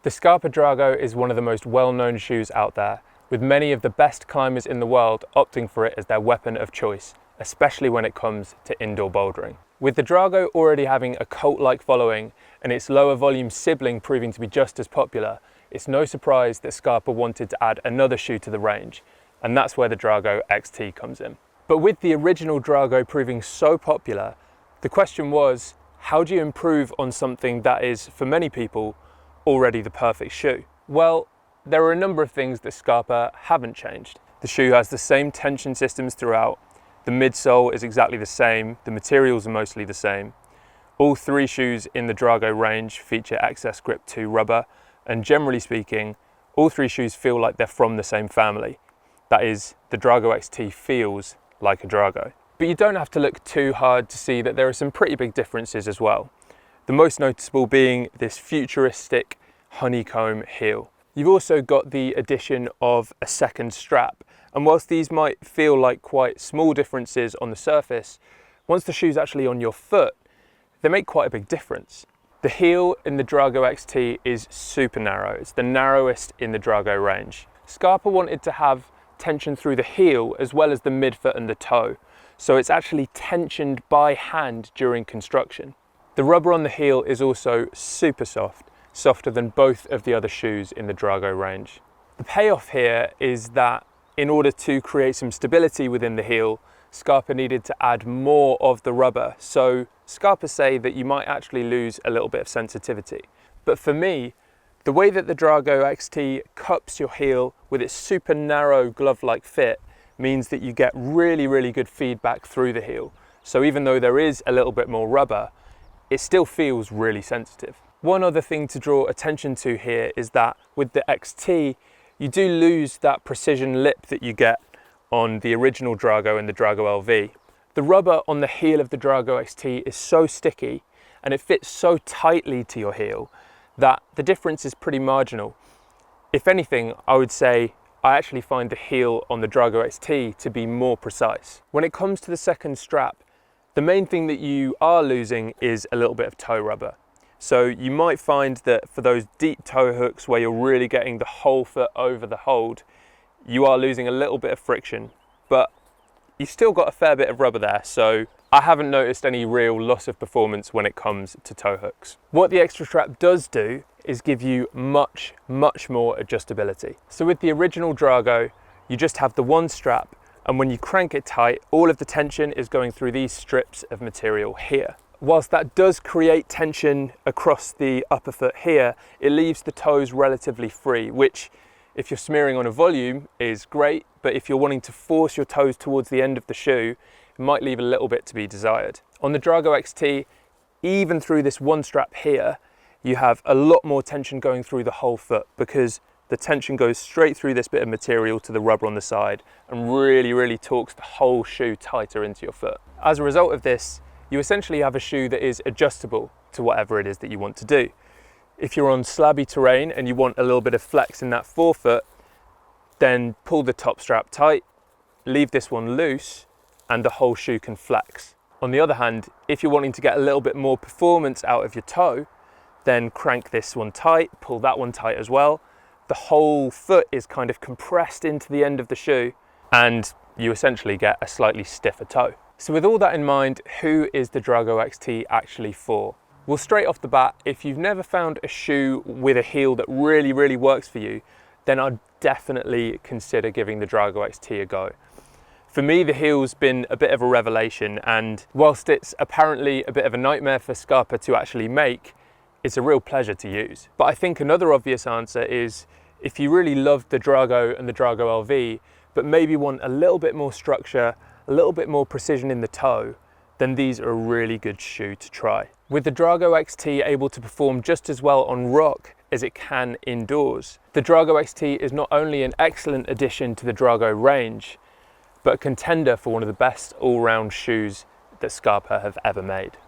The Scarpa Drago is one of the most well-known shoes out there, with many of the best climbers in the world opting for it as their weapon of choice, especially when it comes to indoor bouldering. With the Drago already having a cult-like following and its lower volume sibling proving to be just as popular, it's no surprise that Scarpa wanted to add another shoe to the range, and that's where the Drago XT comes in. But with the original Drago proving so popular, the question was, how do you improve on something that is, for many people, already the perfect shoe? Well, there are a number of things that Scarpa haven't changed. The shoe has the same tension systems throughout, the midsole is exactly the same, the materials are mostly the same. All three shoes in the Drago range feature Access Grip 2 rubber, and generally speaking, all three shoes feel like they're from the same family. That is, the Drago XT feels like a Drago. But you don't have to look too hard to see that there are some pretty big differences as well. The most noticeable being this futuristic honeycomb heel. You've also got the addition of a second strap, and whilst these might feel like quite small differences on the surface, once the shoe's actually on your foot, they make quite a big difference. The heel in the Drago XT is super narrow. It's the narrowest in the Drago range. Scarpa wanted to have tension through the heel as well as the midfoot and the toe, so it's actually tensioned by hand during construction. The rubber on the heel is also super soft, softer than both of the other shoes in the Drago range. The payoff here is that in order to create some stability within the heel, Scarpa needed to add more of the rubber. So Scarpa say that you might actually lose a little bit of sensitivity. But for me, the way that the Drago XT cups your heel with its super narrow glove-like fit means that you get really good feedback through the heel. So even though there is a little bit more rubber, it still feels really sensitive. One other thing to draw attention to here is that with the XT, you do lose that precision lip that you get on the original Drago and the Drago LV. The rubber on the heel of the Drago XT is so sticky and it fits so tightly to your heel that the difference is pretty marginal. If anything, I would say I actually find the heel on the Drago XT to be more precise. When it comes to the second strap, the main thing that you are losing is a little bit of toe rubber. So you might find that for those deep toe hooks where you're really getting the whole foot over the hold, you are losing a little bit of friction, but you've still got a fair bit of rubber there, so I haven't noticed any real loss of performance when it comes to toe hooks. What the extra strap does do is give you much more adjustability. So with the original Drago, you just have the one strap, and when you crank it tight, all of the tension is going through these strips of material here. Whilst that does create tension across the upper foot here, it leaves the toes relatively free, which if you're smearing on a volume is great, but if you're wanting to force your toes towards the end of the shoe, it might leave a little bit to be desired. On the Drago XT, even through this one strap here, you have a lot more tension going through the whole foot because the tension goes straight through this bit of material to the rubber on the side and really torques the whole shoe tighter into your foot. As a result of this, you essentially have a shoe that is adjustable to whatever it is that you want to do. If you're on slabby terrain and you want a little bit of flex in that forefoot, then pull the top strap tight, leave this one loose, and the whole shoe can flex. On the other hand, if you're wanting to get a little bit more performance out of your toe, then crank this one tight, pull that one tight as well. The whole foot is kind of compressed into the end of the shoe, and you essentially get a slightly stiffer toe. So with all that in mind, who is the Drago XT actually for? Well, straight off the bat, if you've never found a shoe with a heel that really works for you, then I'd definitely consider giving the Drago XT a go. For me, the heel's been a bit of a revelation, and whilst it's apparently a bit of a nightmare for Scarpa to actually make, it's a real pleasure to use. But I think another obvious answer is, if you really loved the Drago and the Drago LV, but maybe want a little bit more structure, a little bit more precision in the toe, then these are a really good shoe to try. With the Drago XT able to perform just as well on rock as it can indoors, the Drago XT is not only an excellent addition to the Drago range, but a contender for one of the best all-round shoes that Scarpa have ever made.